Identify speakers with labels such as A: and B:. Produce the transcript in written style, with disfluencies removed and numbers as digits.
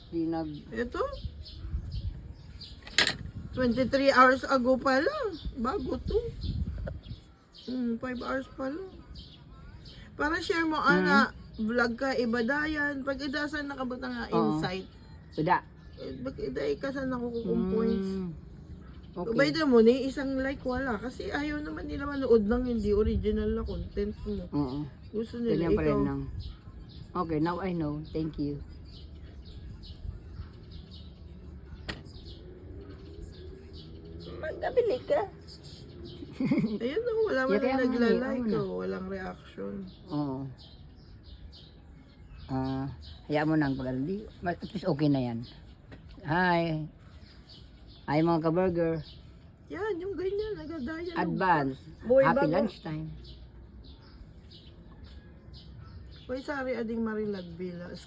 A: Di nag...
B: Ito. 23 hours ago pa lang. Bago to. 5 hours pa lang. Para share mo, ana, vlog ka, ibadayan. Pag idasan nakabutang nga insight.
A: Uda.
B: Pag iday ka saan ako kung points.
A: Okay.
B: By the mo, ni isang like wala. Kasi ayaw naman nila manood ng hindi original na content mo.
A: Oo.
B: Gusto nila
A: Ganyan pa rin
B: ikaw.
A: lang. Okay, now I know. Thank you.
B: Magkabili ka. Ayun na, wala man
A: Yeah, kaya
B: na
A: nga,
B: nagla-like
A: oo
B: o walang reaction.
A: Oo. Hayaan mo nang pag-aldi. At least okay na yan. Hi. Hi mga ka-burger.
B: Yan, yung ganyan, nagadayan.
A: Advance.
B: Boy,
A: Happy
B: bago.
A: lunchtime.
B: Uy, sorry, ading Marilad Villa.